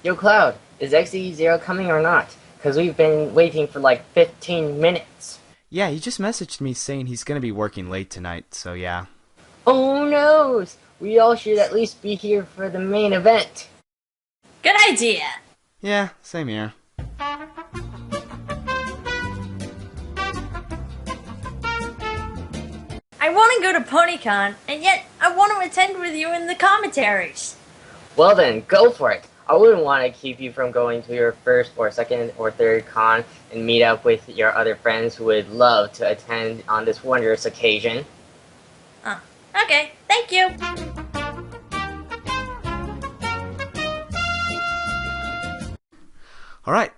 Yo, Cloud, is XE0 coming or not? Because we've been waiting for like 15 minutes. Yeah, he just messaged me saying he's gonna be working late tonight, so yeah. Oh no! We all should at least be here for the main event. Good idea. Yeah, same here. I want to go to PonyCon, and yet I want to attend with you in the commentaries. Well then, go for it. I wouldn't want to keep you from going to your first or second or third con and meet up with your other friends who would love to attend on this wondrous occasion. Oh, okay, thank you. Alright,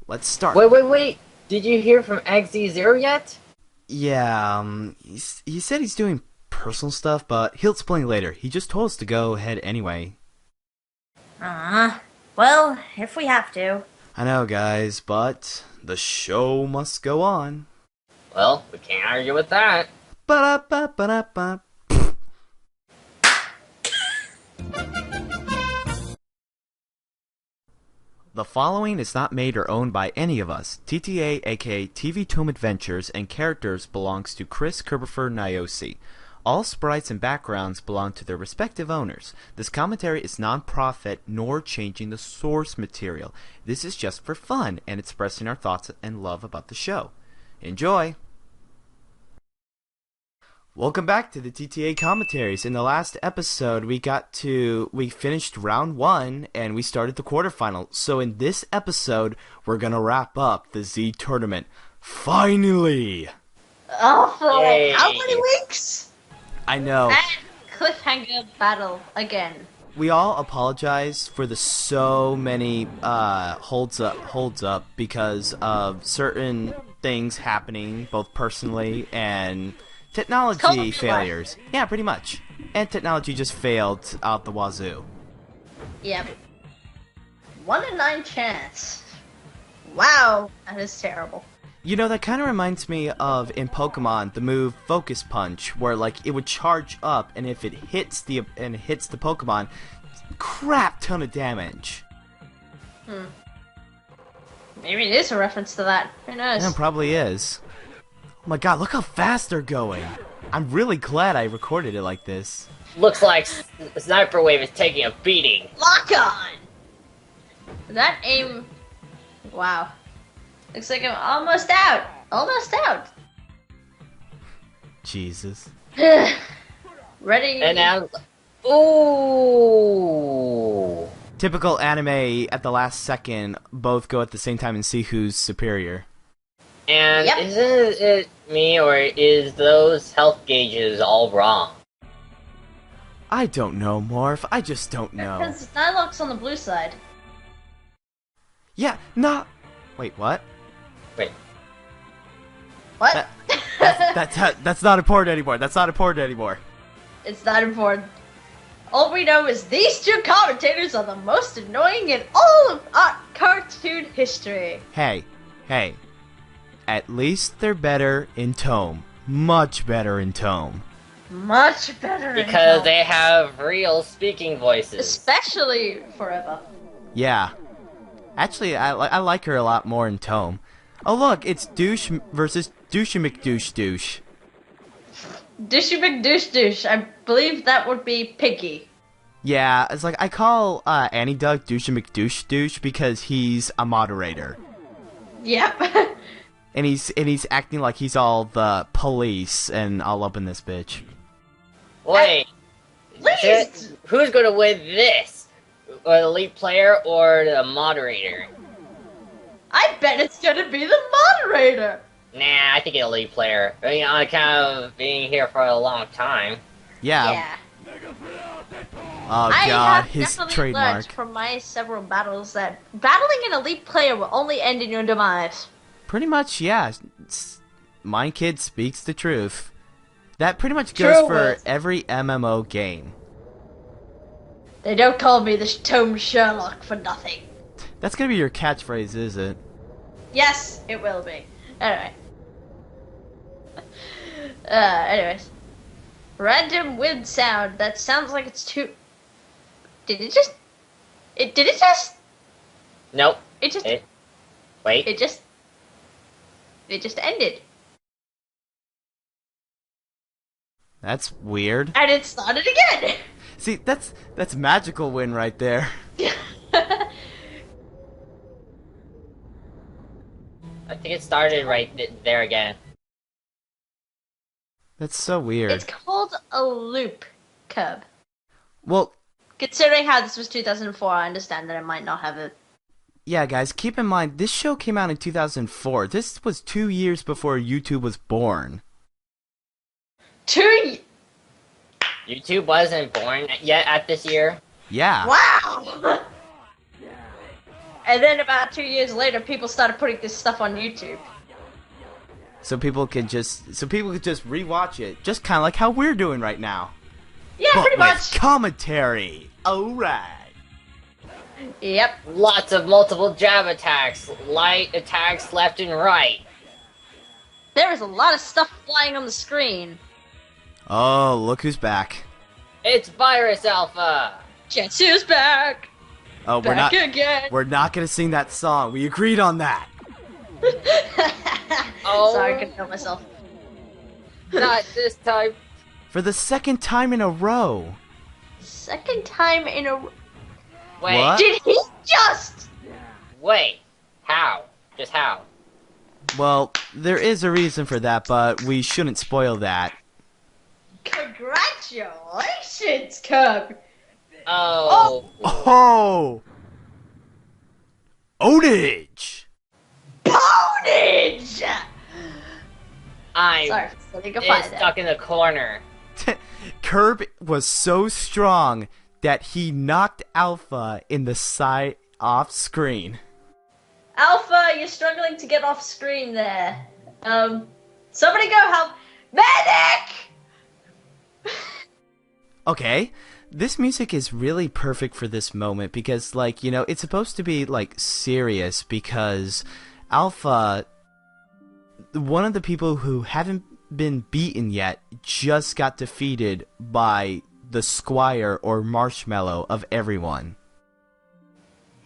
let's start. Wait. Did you hear from XE0 yet? Yeah, he said he's doing personal stuff, but he'll explain later. He just told us to go ahead anyway. Well, if we have to. I know, guys, but the show must go on. Well, we can't argue with that. Ba-da-ba-ba-da-ba. The following is not made or owned by any of us. TTA, aka TvTomeAdventures, and characters belongs to Chris Kirbopher Niosi. All sprites and backgrounds belong to their respective owners. This commentary is non-profit nor changing the source material. This is just for fun and expressing our thoughts and love about the show. Enjoy! Welcome back to the TTA Commentaries. In the last episode, we finished round 1 and we started the quarterfinal. So in this episode, we're gonna wrap up the Z tournament. Finally! Oh, for Yay. how many weeks? I know. And cliffhanger battle again. We all apologize for the so many holds up because of certain things happening, both personally and technology failures. Yeah, pretty much. And technology just failed out the wazoo. Yep. 1 in 9 chance. Wow, that is terrible. You know, that kind of reminds me of in Pokemon the move Focus Punch, where like it would charge up, and if it hits the Pokemon, crap ton of damage. Maybe it is a reference to that. Who knows? Yeah, it probably is. Oh my god, look how fast they're going! I'm really glad I recorded it like this. Looks like Sniper Wave is taking a beating. Lock on! That aim... Wow. Looks like I'm almost out! Almost out! Jesus. Ready? And now... Ooh! Typical anime at the last second, both go at the same time and see who's superior. And Yep. isn't it me, or is those health gauges all wrong? I don't know, Morph. I just don't know. Because Nylock's on the blue side. Yeah, not... Wait, what? Wait. What? That's not important anymore. That's not important anymore. It's not important. All we know is these two commentators are the most annoying in all of cartoon history. Hey. At least they're better in Tome. Much better in Tome. Much better in Because Tome. they have real speaking voices. Especially Forever. Yeah. Actually, I like her a lot more in Tome. Oh look, it's Douche versus Douchey McDouche Douche. Douchey McDouche Douche. I believe that would be Piggy. Yeah, it's like I call Annie Doug Douchey McDouche Douche because he's a moderator. Yep. And he's acting like he's all the police and all up in this bitch. Wait. Please! Who's gonna win this? The elite player or the moderator? I bet it's gonna be the moderator. Nah, I think an elite player. I mean, on account of being here for a long time. Yeah. Oh I god, have his definitely trademark. learned from my several battles that battling an elite player will only end in your demise. Pretty much, yeah. My kid speaks the truth. That pretty much goes for every MMO game. They don't call me the Tome Sherlock for nothing. That's gonna be your catchphrase, is it? Yes, it will be. Anyway. Anyways. Random wind sound that sounds like it's too... Did it just... Did it just? Nope. It just. Wait. It just ended. That's weird. And it started again. See, that's magical win right there. I think it started right there again. That's so weird. It's called a loop, Kerb. Well, considering how this was 2004, I understand that it might not have a... Yeah, guys, keep in mind, this show came out in 2004. This was 2 years before YouTube was born. YouTube wasn't born yet at this year? Yeah. Wow! And then about 2 years later, people started putting this stuff on YouTube. So people could just rewatch it, just kind of like how we're doing right now. Yeah, but pretty with much. Commentary. Alright. Yep. Lots of multiple jab attacks, light attacks left and right. There is a lot of stuff flying on the screen. Oh, look who's back. It's Virus Alpha! Jetsu's back! Oh, Back again! We're not gonna sing that song. We agreed on that. Oh. Sorry, I couldn't help myself. Not this time. For the second time in a row. Second time in a... Wait. What? Did he just... Wait. How? Just how? Well, there is a reason for that, but we shouldn't spoil that. Congratulations, Kerr! Oh. Oh! Ownage! Ponage! I'm Sorry for setting a fire stuck in the corner. Kerr was so strong that he knocked Alpha in the side off screen. Alpha, you're struggling to get off screen there. Somebody go help. Medic! Okay, this music is really perfect for this moment because, like, you know, it's supposed to be, like, serious because Alpha, one of the people who haven't been beaten yet, just got defeated by the Squire or Marshmallow of everyone.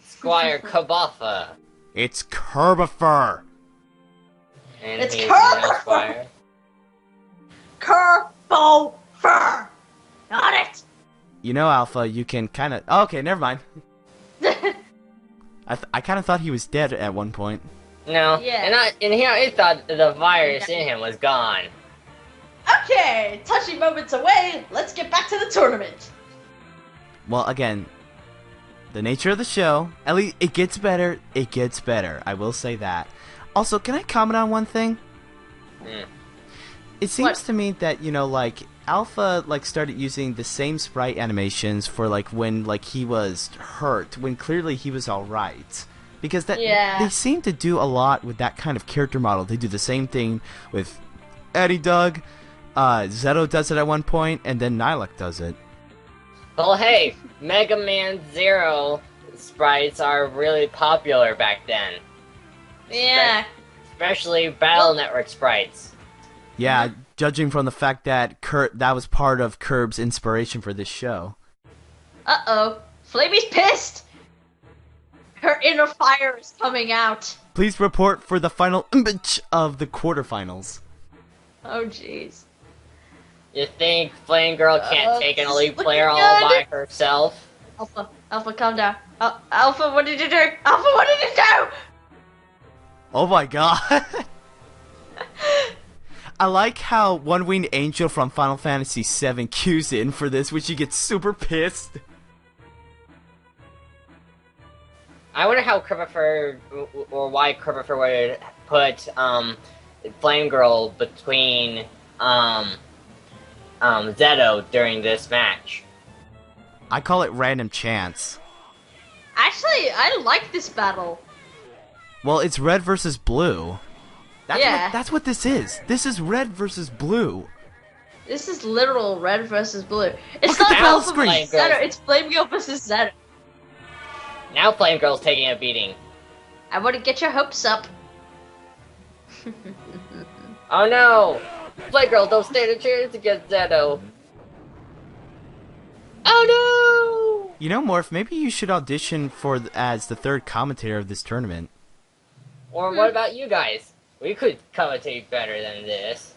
Squire Kirbopher. It's Kirbopher! And It's he's Kerr! no Squire. Kirbopher! Got it! You know, Alpha, you can kind of... Oh, okay, never mind. I kind of thought he was dead at one point. No. Yeah. And here I thought the virus in him was gone. Okay, touching moments away, let's get back to the tournament. Well, again, the nature of the show, at least it gets better, I will say that. Also, can I comment on one thing? It seems to me that, you know, like, Alpha, like, started using the same sprite animations for, like, when, like, he was hurt, when clearly he was alright. Because that they seem to do a lot with that kind of character model. They do the same thing with Eddie Doug, Zetto does it at one point, and then Nilek does it. Well, hey, Mega Man Zero sprites are really popular back then. Yeah. Especially Battle Network sprites. Yeah, judging from the fact that that was part of Kerb's inspiration for this show. Uh-oh. Flamey's pissed! Her inner fire is coming out. Please report for the final image of the quarterfinals. Oh, jeez. You think Flame Girl can't take an elite looking player all good. by herself? Alpha, calm down. Alpha, what did you do? Alpha, what did you do? Oh my god. I like how One Winged Angel from Final Fantasy VII cues in for this, which he gets super pissed. I wonder how Kirbopher, or why Kirbopher would put Flame Girl between Zetto during this match. I call it random chance. Actually, I like this battle. Well, it's red versus blue. Yeah. That's what this is. This is red versus blue. This is literal red versus blue. It's Look at not the Alpha screen. versus Zetto, it's Flame Girl versus Zetto. Now Flame Girl's taking a beating. I want to get your hopes up. Oh no! Flame Girl, don't stand a chance against Zetto. Oh You know, Morph, maybe you should audition for as the third commentator of this tournament. Or what about you guys? We could commentate better than this.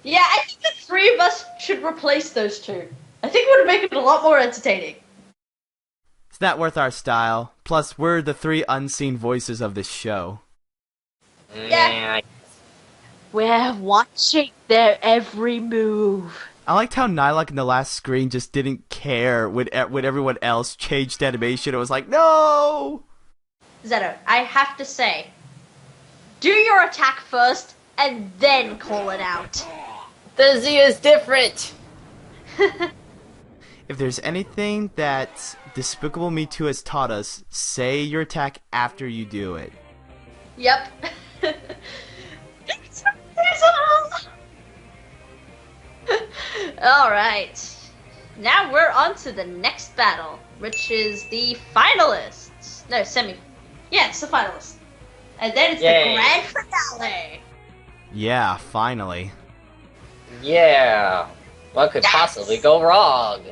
Yeah, I think the three of us should replace those two. I think it would make it a lot more entertaining. It's not worth our style. Plus, we're the three unseen voices of this show. Yeah. We're watching their every move. I liked how Nylok in the last screen just didn't care when everyone else changed animation. It was like, no! Zetto, I have to say, do your attack first, and then call it out. The Z is different! If there's anything that Despicable Me 2 has taught us, say your attack after you do it. Yep. Alright. Now we're on to the next battle, which is the finalists. No, Yeah, it's the finalists. And then it's the grand finale. Yeah, finally. Yeah. What could possibly go wrong?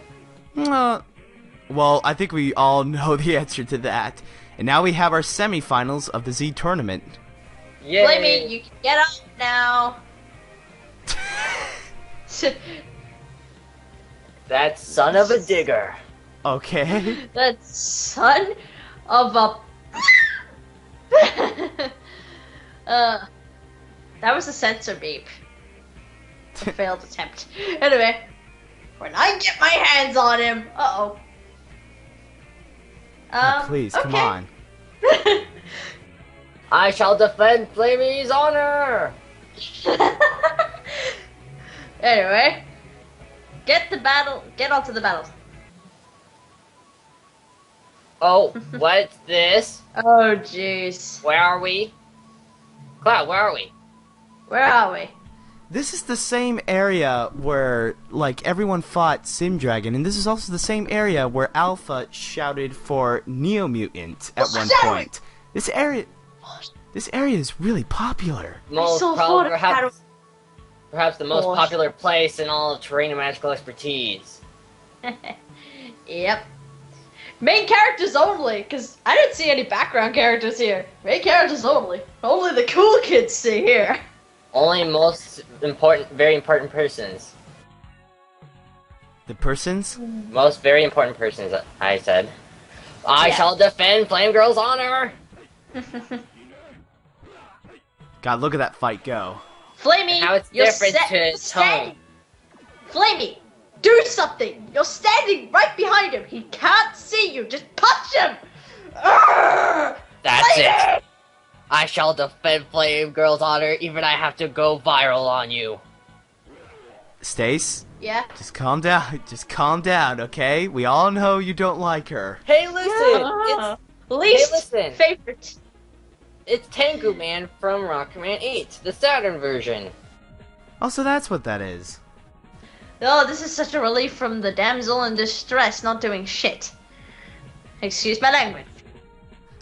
Well, I think we all know the answer to that. And now we have our semifinals of the Z tournament. Yay. Flamey, you can get up now. That son of a digger. Okay. That son of a... that was a censor beep. A failed attempt. Anyway, when I get my hands on him... Uh-oh. Please, okay. come on. I shall defend Flamey's honor! Anyway, get onto the battle. Oh, what's this? Oh, jeez. Where are we? Cloud, where are we? Where are we? This is the same area where, like, everyone fought Sim Dragon, and this is also the same area where Alpha shouted for Neo Mutant at one point. This area is really popular. Perhaps the most popular place in all of Terrain and Magical Expertise. Yep. Main characters only, because I didn't see any background characters here. Main characters only. Only the cool kids see here. Only very important persons. The persons? Most very important persons, I said. I shall defend Flame Girl's honor! God, look at that fight go. Flamey, How it's different to Tome. Flamey, do something! You're standing right behind him. He can't see you. Just punch him! Urgh! That's Flamey! it. I shall defend Flame Girl's honor, even if I have to go viral on you. Stace? Yeah? Just calm down. Just calm down, okay? We all know you don't like her. Hey, listen! Least favorite. It's Tengu Man from Rockman 8, the Saturn version. Oh, so that's what that is. Oh, this is such a relief from the damsel in distress not doing shit. Excuse my language.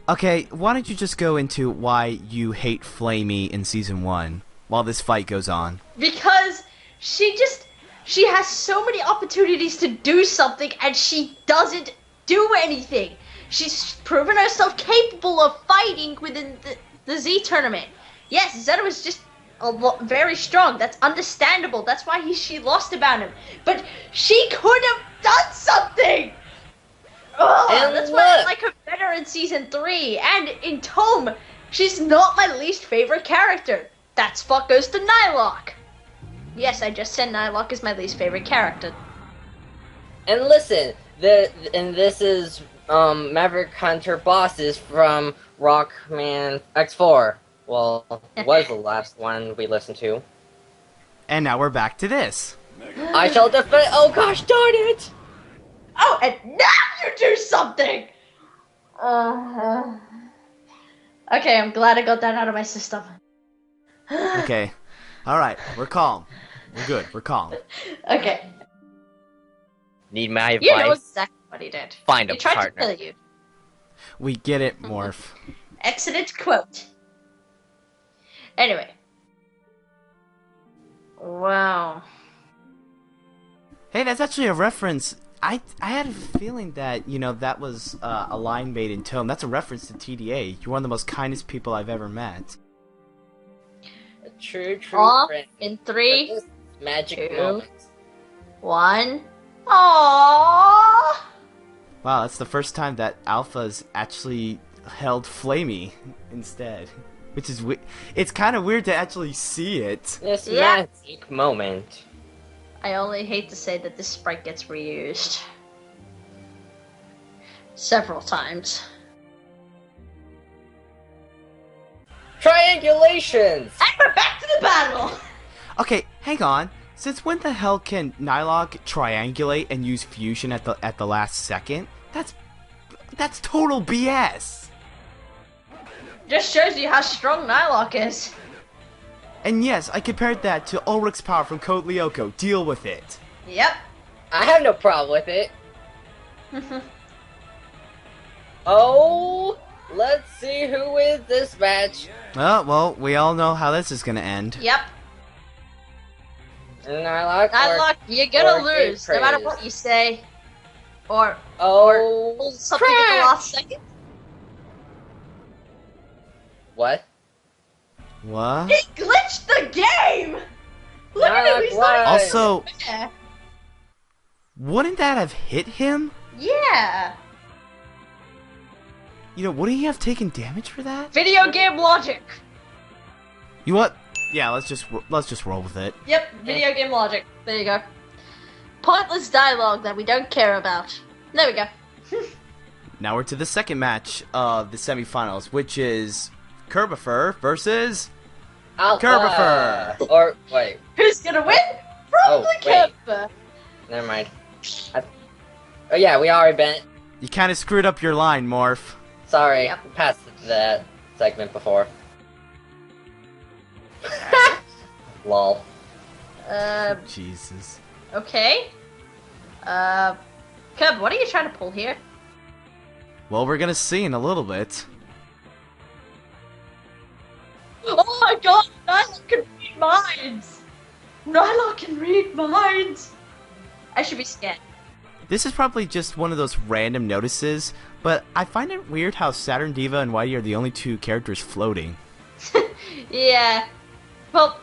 Okay, why don't you just go into why you hate Flamey in Season 1 while this fight goes on? Because she has so many opportunities to do something and she doesn't do anything. She's proven herself capable of fighting within the Z tournament. Yes, Zetto is just very strong. That's understandable. That's why she lost about him. But she could have done something! Ugh, that's why I like her better in Season 3. And in Tome, she's not my least favorite character. That spot goes to Nylok. Yes, I just said Nylok is my least favorite character. And listen, this is Maverick Hunter bosses from Rockman X4. Well, was the last one we listened to. And now we're back to this. I shall defend. Oh gosh, darn it! Oh, and now you do something! Okay, I'm glad I got that out of my system. Okay. Alright, we're calm. We're good, we're calm. Okay. Need my advice? You know exactly what he did. Find a he tried partner. to kill you. We get it, Morph. Excellent quote. Anyway. Wow. Hey, that's actually a reference I had a feeling that, that was a line made in Tome. That's a reference to TDA. You're one of the most kindest people I've ever met. A true Off friend. in For 3, this magic 2, moment. 1. Aww! Wow, that's the first time that Alpha's actually held Flamey instead. Which is it's kind of weird to actually see it. This Yeah. magic moment. I only hate to say that this sprite gets reused. Several times. Triangulations! And we're back to the battle! Okay, hang on. Since when the hell can Nylok triangulate and use fusion at the last second? That's total BS. Just shows you how strong Nylok is. And yes, I compared that to Ulrich's power from Code Lyoko. Deal with it. Yep. I have no problem with it. Oh, let's see who wins this match. Well, we all know how this is gonna end. Yep. Nylok, Nylok, you're gonna or lose, no matter praise. what you say. Or Oh, pull something at the crap! last second. What? What? He glitched the game! Look at him, he's not even Also, there. wouldn't that have hit him? Yeah. Wouldn't he have taken damage for that? Video game logic. You know what? Yeah, let's just roll with it. Yep, video game logic. There you go. Pointless dialogue that we don't care about. There we go. Now we're to the second match of the semifinals, which is Kirbopher versus Alpha. Kirbopher. Or, wait, Who's gonna win? Probably wait. Kerr. never mind. Oh yeah, we already been. You kind of screwed up your line, Morph. Sorry, Yep. we passed that segment before. Lol. Jesus. Okay. Kerr, what are you trying to pull here? Well, we're gonna see in a little bit. Oh my god, Nylok can read minds! Nylok can read minds! I should be scared. This is probably just one of those random notices, but I find it weird how Saturn Diva and Whitey are the only two characters floating. Yeah. Well,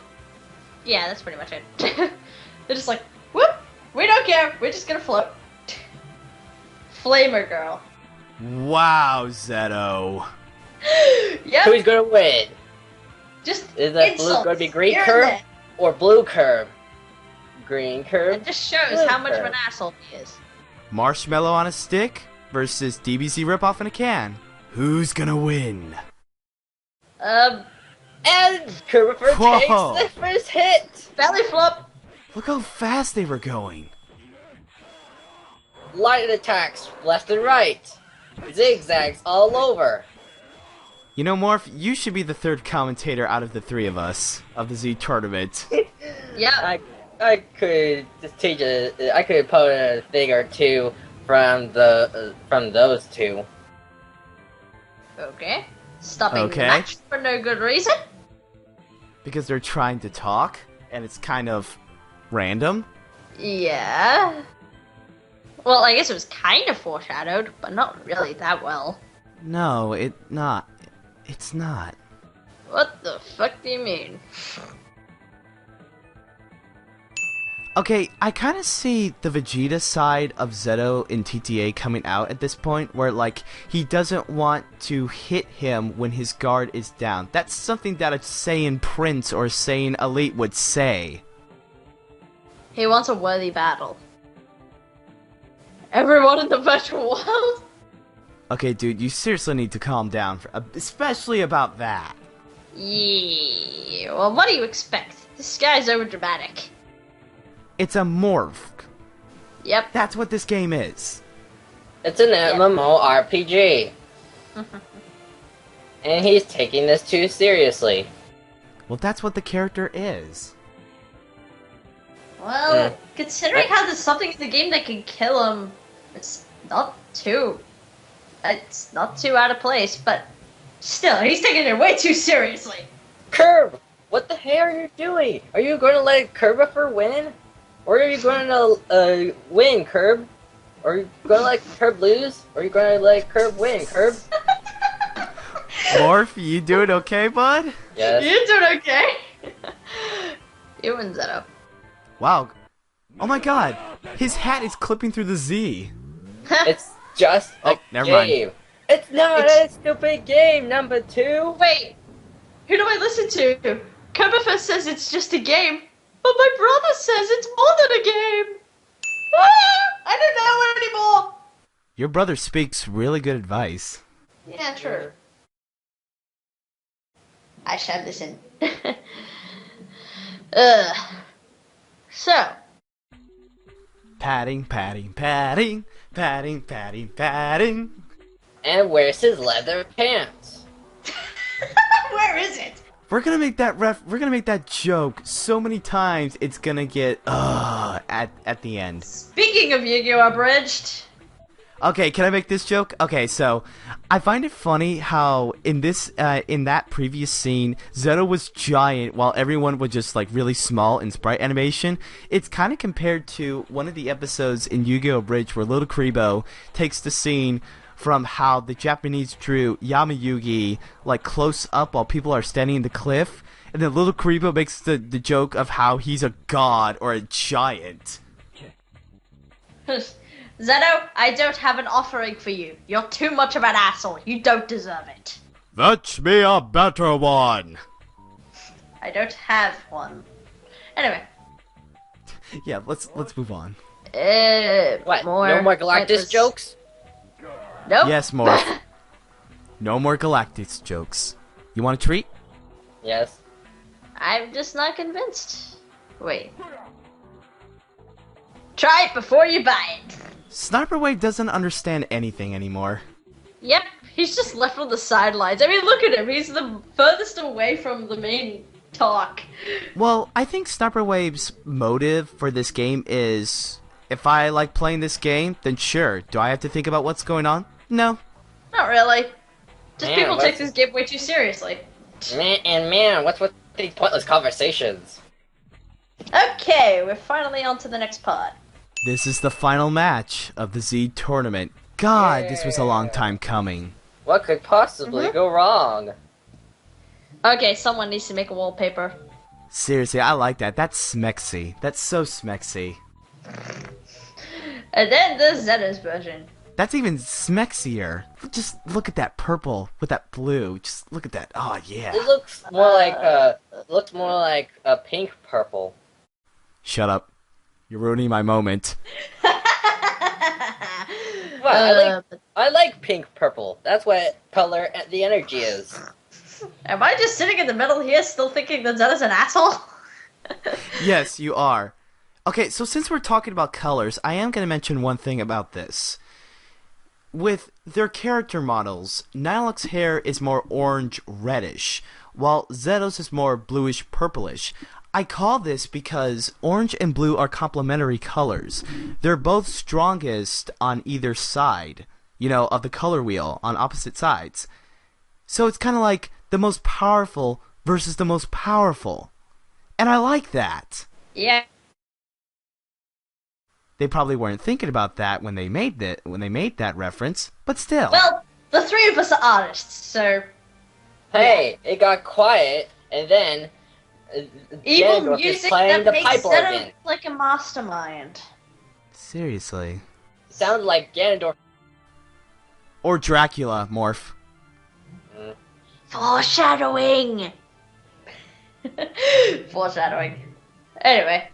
yeah, that's pretty much it. They're just like, whoop! We don't care, we're just gonna float. Flamer girl. Wow, Zetto. Yep. Who's gonna win? Just Is that blue insults gonna be green here and curve there. or blue curve? Green curve. It just shows Blue how much of curve. an asshole he is. Marshmallow on a stick versus DBZ ripoff in a can. Who's gonna win? And Kirbopher Whoa. takes the first hit. Belly flop. Look how fast they were going. Light attacks left and right. Zigzags all over. You know, Morph, you should be the third commentator out of the three of us of the Z tournament. Yep. I could just teach I could put a thing or two from those two. Okay. Stopping Okay. the match for no good reason. Because they're trying to talk, and it's kind of random. Yeah. Well, I guess it was kind of foreshadowed, but not really that well. No, it's not. What the fuck do you mean? Okay, I kind of see the Vegeta side of Zetto in TTA coming out at this point, where, like, he doesn't want to hit him when his guard is down. That's something that a Saiyan Prince or Saiyan Elite would say. He wants a worthy battle. Everyone in the virtual world? Okay, dude, you seriously need to calm down, especially about that. Yeah. Well, what do you expect? This guy's overdramatic. It's a morph. Yep. That's what this game is. It's an MMORPG. And he's taking this too seriously. Well, that's what the character is. Well, considering how there's something in the game that can kill him, it's not too out of place, but still, he's taking it way too seriously. Curb! What the hell are you doing? Are you going to let Kirbopher win? Or are you going to win, Curb? Are you gonna let Curb lose? Or are you gonna let Curb win? Curb? Morph, you doing okay, bud? Yes. You're doing okay. You win, Zetto. Wow. Oh my god. His hat is clipping through the Z. It's just a never mind. game. It's not a stupid game, number 2. Wait, who do I listen to? Kirbopher says it's just a game, but my brother says it's more than a game. I don't know anymore. Your brother speaks really good advice. Yeah, true. I shall listen. So. Padding, padding, padding, padding, padding, padding. And where's his leather pants? Where is it? We're gonna make that joke so many times it's gonna get at the end. Speaking of Yu-Gi-Oh! Abridged. Okay, can I make this joke? Okay, so I find it funny how in that previous scene, Zetto was giant while everyone was just like really small in sprite animation. It's kind of compared to one of the episodes in Yu-Gi-Oh! Bridge where Little Kuribo takes the scene from how the Japanese drew Yamayugi like close up while people are standing in the cliff, and then Little Kuribo makes the joke of how he's a god or a giant. Zetto, I don't have an offering for you. You're too much of an asshole. You don't deserve it. Fetch me a better one. I don't have one. Anyway. Yeah, let's move on. What? No more Galactus jokes? Nope. Yes, more. No more Galactus jokes. You want a treat? Yes. I'm just not convinced. Wait. Try it before you buy it. Sniper Wave doesn't understand anything anymore. Yep, he's just left on the sidelines. I mean, look at him. He's the furthest away from the main talk. Well, I think Sniper Wave's motive for this game is, if I like playing this game, then sure. Do I have to think about what's going on? No. Not really. Just Man, people take this game way too seriously. Man, what's with these pointless conversations? Okay, we're finally on to the next part. This is the final match of the Z tournament. God, this was a long time coming. What could possibly go wrong? Okay, someone needs to make a wallpaper. Seriously, I like that. That's smexy. That's so smexy. And then the Zetto's version. That's even smexier. Just look at that purple with that blue. Just look at that. Oh yeah. It looks more like a pink purple. Shut up. You're ruining my moment. Well, I like pink purple. That's what color the energy is. Am I just sitting in the middle here still thinking that Zetto's an asshole? Yes, you are. Okay, so since we're talking about colors, I am going to mention one thing about this. With their character models, Nihilak's hair is more orange-reddish, while Zetto's is more bluish-purplish. I call this because orange and blue are complementary colors. They're both strongest on either side, of the color wheel, on opposite sides. So it's kind of like the most powerful versus the most powerful. And I like that. Yeah. They probably weren't thinking about that when they made that reference, but still. Well, the three of us are artists, so... Hey, it got quiet, and then... Evil Ganondorf is music playing that the makes pipe Zetto organ. look like a mastermind. Seriously. Sounds like Ganondorf. Or Dracula, Morph. Foreshadowing! Foreshadowing. Anyway.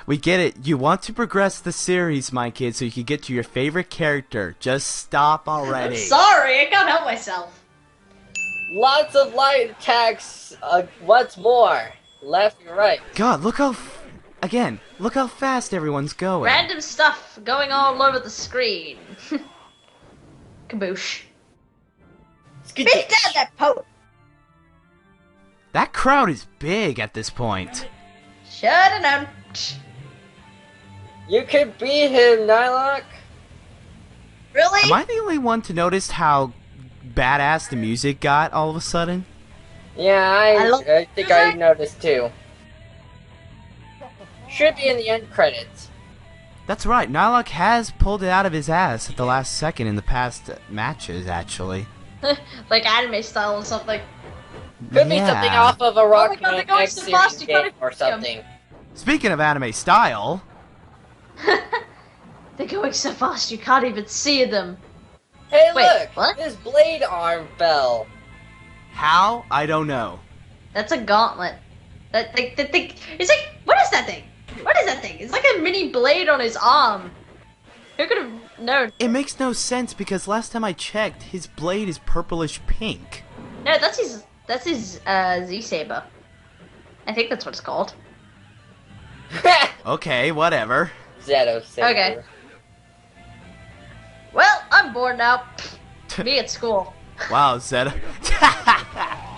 We get it. You want to progress the series, my kid, so you can get to your favorite character. Just stop already. I'm sorry, I can't help myself. Lots of light attacks. What's more? Left and right. God, look how fast everyone's going. Random stuff going all over the screen. Kaboosh. Beat down that poet! That crowd is big at this point. Shut up. You could beat him, Nihilak. Really? Am I the only one to notice how badass the music got all of a sudden? Yeah, I think I music. noticed too. Should be in the end credits. That's right. Nylok has pulled it out of his ass at the last second in the past matches, actually. Like anime style or something. Could be something off of a Oh my God, Rockman they're going X so series fast, you game can't or even see 'em. something. Speaking of anime style, They're going so fast you can't even see them. Hey, Wait, look! what? His blade arm fell. how? I don't know. That's a gauntlet. That thing, it's like, what is that thing? What is that thing? It's like a mini blade on his arm. Who could have known? It makes no sense because last time I checked, his blade is purplish pink. No, that's his Z-Saber. I think that's what it's called. Okay, whatever. Zetto saber. Okay. Well, I'm bored now. Me at school. Wow, Zed.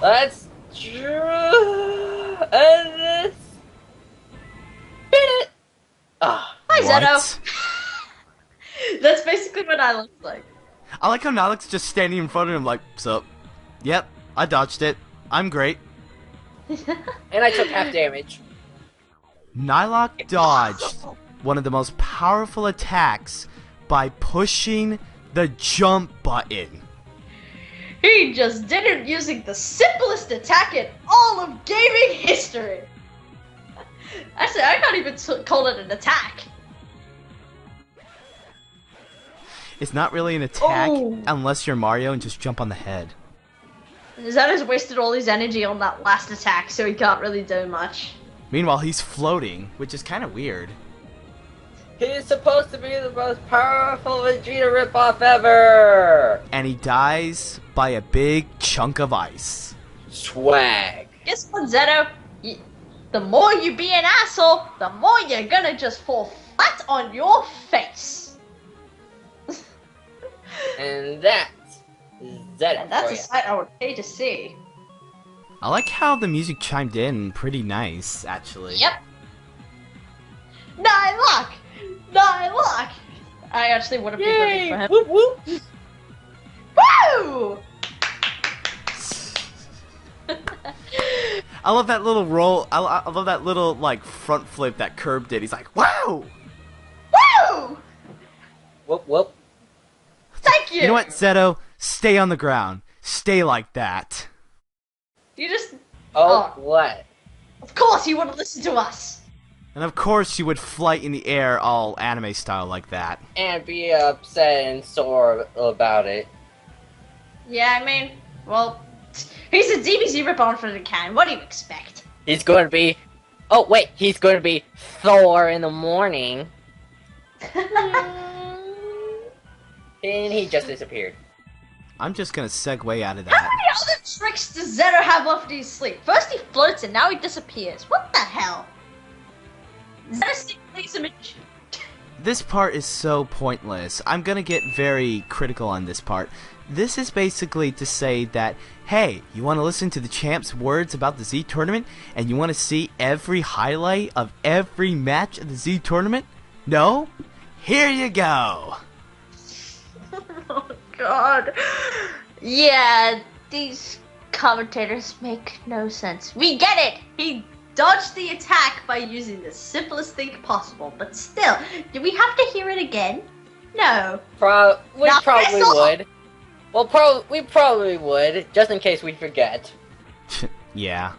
Let's draw this. Hit it. Ah. Hi, What? Zetto. That's basically what I look like. I like how Nylok's just standing in front of him like, sup? Yep, I dodged it. I'm great. And I took half damage. Nylok dodged one of the most powerful attacks by pushing the jump button. He just did it using the simplest attack in all of gaming history. Actually, I can't even call it an attack. It's not really an attack Oh. unless you're Mario and just jump on the head. Zetto's wasted all his energy on that last attack, so he can't really do much. Meanwhile, he's floating, which is kind of weird. He's supposed to be the most powerful Vegeta ripoff ever! And he dies by a big chunk of ice. Swag. Guess what, Zetto? The more you be an asshole, the more you're gonna just fall flat on your face. And that's Zetto And that's for a ya. sight I would pay to see. I like how the music chimed in pretty nice, actually. Yep. Nylok! Nylok! I actually would have been rooting Yay! for him. Whoop whoop! Woo! I love that little roll. I love that little, like, front flip that Kerr did. He's like, wow! Woo! Whoop whoop. Thank you! You know what, Zetto? Stay on the ground. Stay like that. You just... Oh, Oh. what? Of course you wouldn't listen to us! And of course you would flight in the air all anime style like that. And be upset and sore about it. Yeah, I mean, well... He's a DBZ rip-on for the can. What do you expect? He's going to be... Oh, wait. He's going to be Thor in the morning. And he just disappeared. I'm just gonna segue out of How that. many other tricks does Zetto have after his sleep? First he floats and now he disappears. What the hell? Zetto secretly is a magician. This part is so pointless. I'm gonna get very critical on this part. This is basically to say that, hey, you want to listen to the champ's words about the Z tournament, and you want to see every highlight of every match of the Z tournament? No? Here you go! Oh god. Yeah, these commentators make no sense. We get it! He dodged the attack by using the simplest thing possible, but still, do we have to hear it again? No. We Now probably piss off! would. Well, we probably would, just in case we forget. Yeah.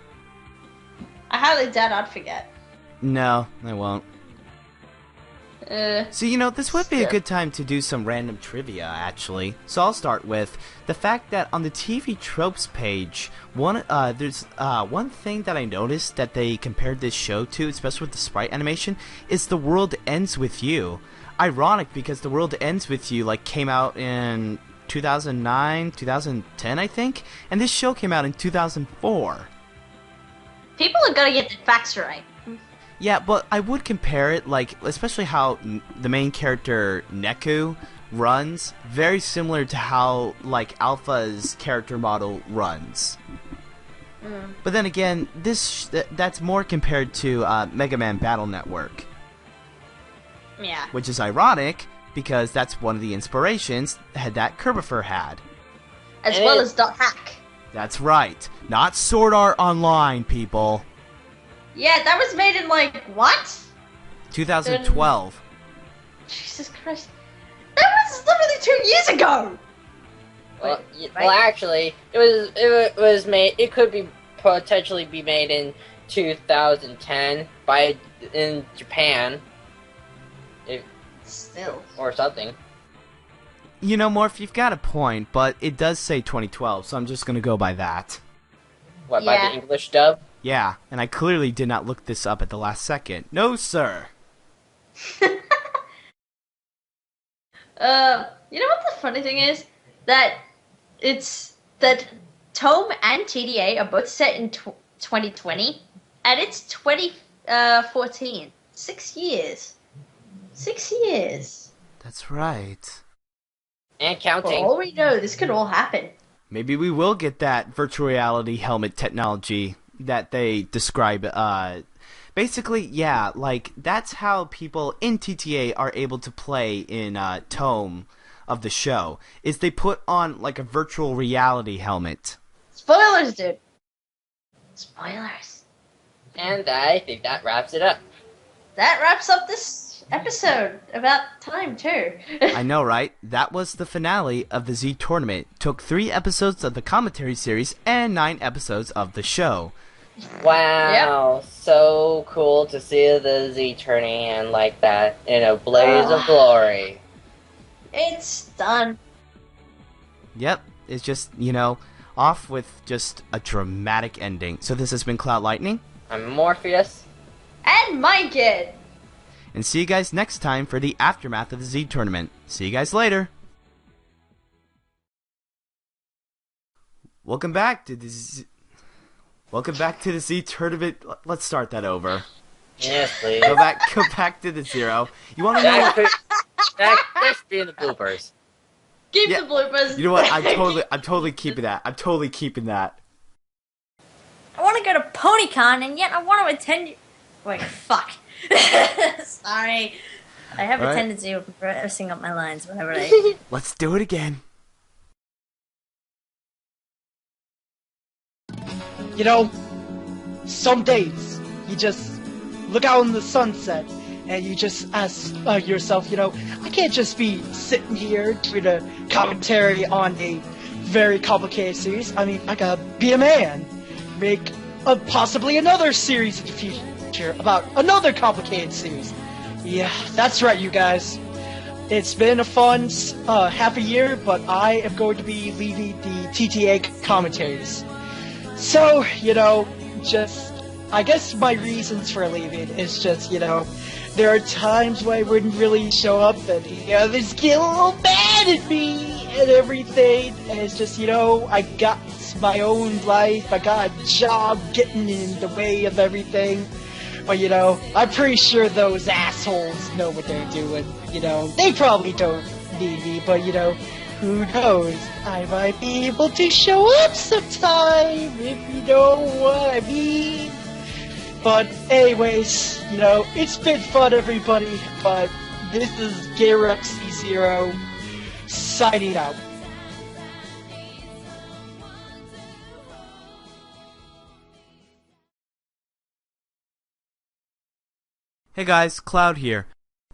I highly doubt I'd forget. No, I won't. So, you know, this would be a Sure. good time to do some random trivia, actually. So I'll start with the fact that on the TV Tropes page, there's one thing that I noticed that they compared this show to, especially with the sprite animation, is The World Ends With You. Ironic, because The World Ends With You, like, came out in 2009, 2010, I think, and this show came out in 2004. People are gonna get the facts right. Yeah, but I would compare it, like, especially how the main character, Neku, runs, very similar to how, like, Alpha's character model runs. But then again, that's more compared to Mega Man Battle Network, Yeah. which is ironic, because that's one of the inspirations that Kirbopher had. As And well it- as Dot Hack. That's right, not Sword Art Online, people. Yeah, that was made in like, what? 2012. Jesus Christ. That was literally 2 years ago! Well, Wait, well, actually, it was made. It could be potentially be made in 2010 in Japan, Still. or something. You know, Morph, you've got a point, but it does say 2012, so I'm just gonna go by that. What, by Yeah. the English dub? Yeah, and I clearly did not look this up at the last second. No, sir. You know what the funny thing is? That TOME and TDA are both set in 2020, and it's 2014. 6 years. 6 years. That's right. And For counting. all we know, this could all happen. Maybe we will get that virtual reality helmet technology that they describe. Basically, yeah, like, that's how people in TTA are able to play in TOME of the show, is they put on, like, a virtual reality helmet. Spoilers, dude. Spoilers. And I think that wraps it up. That wraps up this episode. About time, too. I know, right? That was the finale of the Z Tournament. Took 3 episodes of the commentary series and 9 episodes of the show. Wow, so cool to see the Z turning in like that in a blaze of glory. It's done. Yep, it's just, you know, off with just a dramatic ending. So this has been CloudLightning. I'm Morpheus. And my kid. And see you guys next time for the aftermath of the Z Tournament. See you guys later. Welcome back to the Z Tournament. Let's start that over. Yes, please. Go back to the 0. You want to know what? That should be in the bloopers. Keep Yeah. the bloopers. You know what? I'm totally keeping that. I'm totally keeping that. I want to go to PonyCon, and yet I want to attend. Wait, fuck. Sorry. I have a Alright. tendency of messing up my lines whenever I. Let's do it again. You know, some days you just look out in the sunset and you just ask yourself, you know, I can't just be sitting here doing a commentary on a very complicated series. I mean, I gotta be a man, make possibly another series in the future about another complicated series. Yeah, that's right, you guys. It's been a fun half a year, but I am going to be leaving the TTA Commentaries. So, you know, I guess my reasons for leaving is just, you know, there are times when I wouldn't really show up and, you know, there's get a little mad at me and everything, and it's just, you know, I got my own life, I got a job getting in the way of everything, but, you know, I'm pretty sure those assholes know what they're doing, you know, they probably don't need me, but, you know, who knows? I might be able to show up sometime, if you know what I mean. But anyways, you know, it's been fun, everybody, but this is GamerXC0 signing out. Hey guys, Cloud here.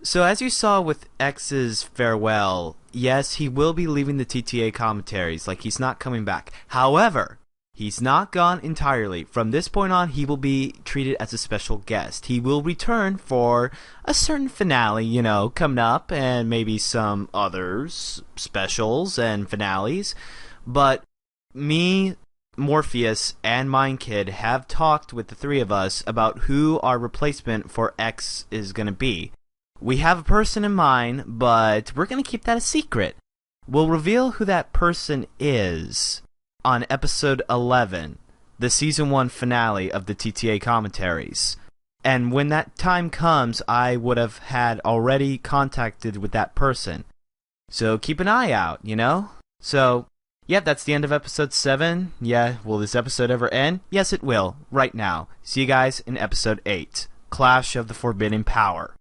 So as you saw with X's farewell, yes, he will be leaving the TTA Commentaries, like he's not coming back. However, he's not gone entirely. From this point on, he will be treated as a special guest. He will return for a certain finale, you know, coming up, and maybe some others, specials and finales. But me, Morpheus, and Mindkid have talked with the 3 of us about who our replacement for X is going to be. We have a person in mind, but we're going to keep that a secret. We'll reveal who that person is on episode 11, the season 1 finale of the TTA Commentaries. And when that time comes, I would have had already contacted with that person. So keep an eye out, you know? So, yeah, that's the end of episode 7. Yeah, will this episode ever end? Yes, it will, right now. See you guys in episode 8, Clash of the Forbidden Power.